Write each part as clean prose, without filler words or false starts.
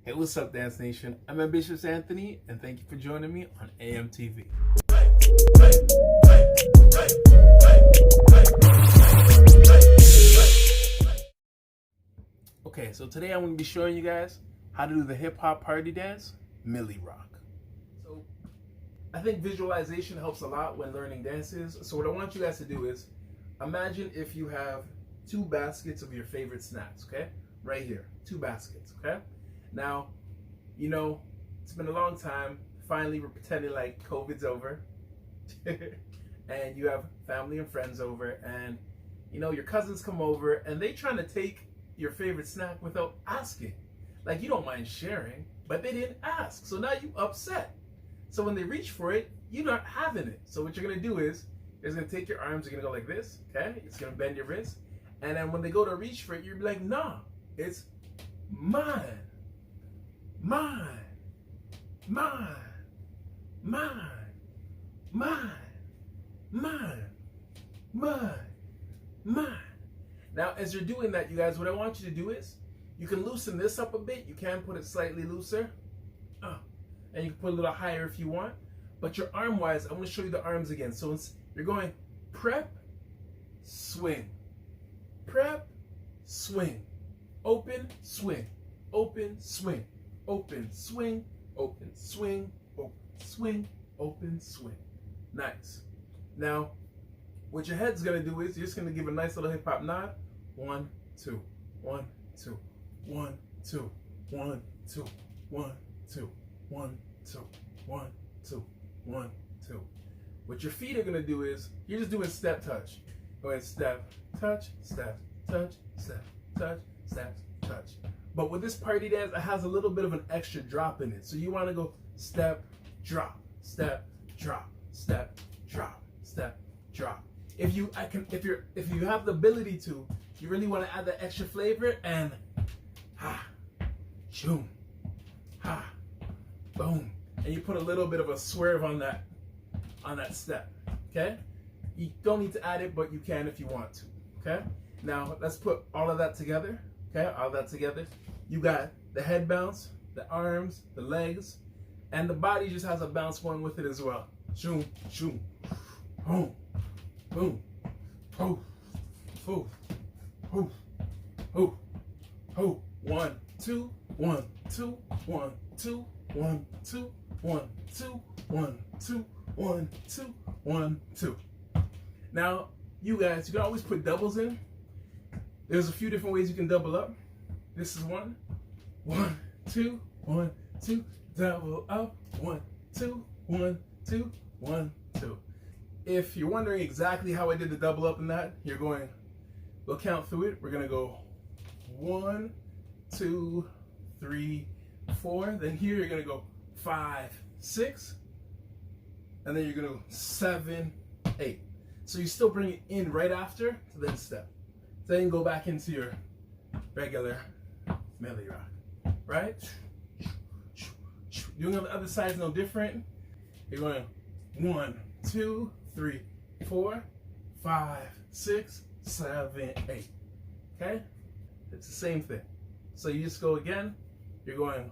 Hey, what's up, Dance Nation? I'm Ambitious Anthony, and thank you for joining me on AMTV. Okay, so today I'm going to be showing you guys how to do the hip hop party dance, Millie Rock. So I think visualization helps a lot when learning dances. So what I want you guys to do is imagine if you have two baskets of your favorite snacks, okay? Right here, two baskets, okay? Now, you know, it's been a long time. Finally, we're pretending like COVID's over. And you have family and friends over, and you know, your cousins come over and they trying to take your favorite snack without asking. Like, you don't mind sharing, but they didn't ask. So now you upset. So when they reach for it, you're not having it. So what you're gonna do is, you're gonna take your arms, you're gonna go like this, okay? It's gonna bend your wrist. And then when they go to reach for it, you're like, nah, it's mine. Mine, mine, mine, mine, mine, mine, mine. Now, as you're doing that, you guys, what I want you to do is, you can loosen this up a bit. You can put it slightly looser. And you can put it a little higher if you want. But your arm-wise, I'm going to show you the arms again. So you're going prep, swing. Prep, swing. Open, swing. Open, swing. Open, swing, open, swing, open, swing, open, swing. Nice. Now, what your head's gonna do is you're just gonna give a nice little hip hop nod. 1, 2, 1, 2, 1, 2, 1, 2, 1, 2, 1, 2, 1, 2, 1, 2. What your feet are gonna do is you're just doing step touch. Go ahead, step, touch, step, touch, step, touch, step, touch. But with this party dance, it has a little bit of an extra drop in it. So you want to go step, drop, step, drop, step, drop, step, drop. If you have the ability to, you really want to add that extra flavor and ha, shoom, ha, boom, and you put a little bit of a swerve on that step. Okay, you don't need to add it, but you can if you want to. Okay, now let's put all of that together. Okay, all that together. You got the head bounce, the arms, the legs, and the body just has a bounce going with it as well. Shoom, shoom, boom, boom, ho, ho, ho, ho, ho. 1, 2, 1, 2, 1, 2, 1, 2, 1, 2, 1, 2, 1, 2, 1, 2. Now, you guys, you can always put doubles in. There's a few different ways you can double up. This is 1, 2, 1, 2, double up, 1, 2, 1, 2, 1, 2. If you're wondering exactly how I did the double up in that, we'll count through it. We're gonna go 1, 2, 3, 4. Then here you're gonna go 5, 6, and then you're gonna go 7, 8. So you still bring it in right after to then step. Then go back into your regular Millie Rock, right? Doing on the other side is no different. You're going 1, 2, 3, 4, 5, 6, 7, 8. Okay? It's the same thing. So you just go again. You're going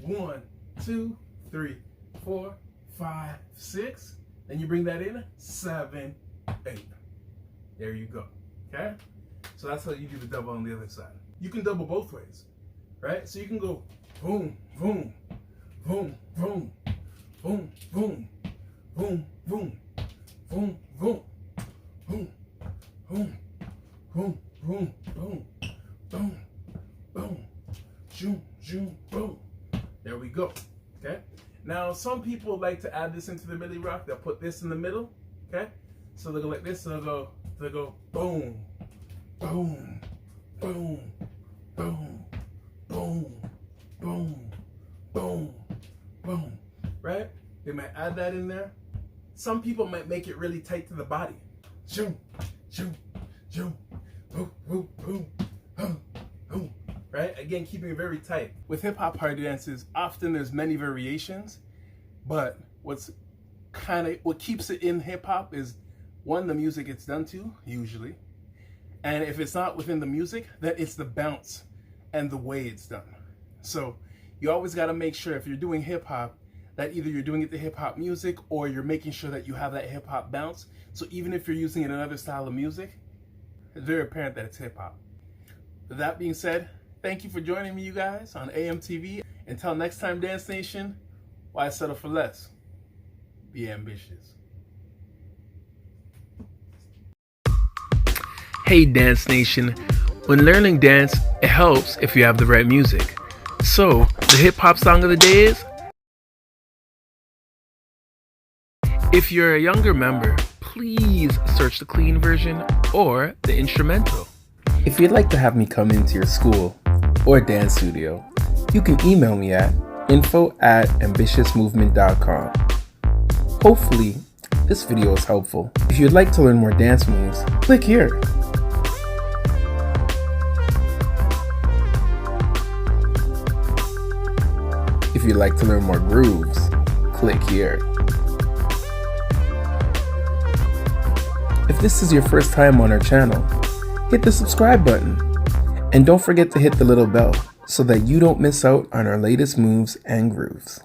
1, 2, 3, 4, 5, 6. Then you bring that in 7, 8. There you go. Okay? So that's how you do the double on the other side. You can double both ways, right? So you can go boom, boom, boom, boom, boom, boom, boom, boom, boom, boom, boom, boom, boom, boom, boom, boom, boom, zoom, zoom, boom. There we go. Okay? Now, some people like to add this into the Millie Rock. They'll put this in the middle. Okay? So they'll go like this. So they'll go boom. Boom, boom, boom, boom, boom, boom, boom, right? They might add that in there. Some people might make it really tight to the body. Shoom, shoom, shoom, boom, boom, boom, boom, boom, right? Again, keeping it very tight. With hip hop party dances, often there's many variations, but what keeps it in hip hop is, one, the music it's done to, usually. And if it's not within the music, then it's the bounce and the way it's done. So You always got to make sure if you're doing hip hop that either you're doing it to hip hop music or you're making sure that you have that hip hop bounce. So even if you're using it in another style of music, it's very apparent that it's hip hop. That being said, thank you for joining me, you guys, on AMTV. Until next time, Dance Nation, why settle for less? Be ambitious. Hey, Dance Nation. When learning dance, it helps if you have the right music. So, the hip hop song of the day is, if you're a younger member, please search the clean version or the instrumental. If you'd like to have me come into your school or dance studio, you can email me at info@ambitiousmovement.com. Hopefully, this video is helpful. If you'd like to learn more dance moves, click here. If you'd like to learn more grooves, click here. If this is your first time on our channel, hit the subscribe button. And don't forget to hit the little bell so that you don't miss out on our latest moves and grooves.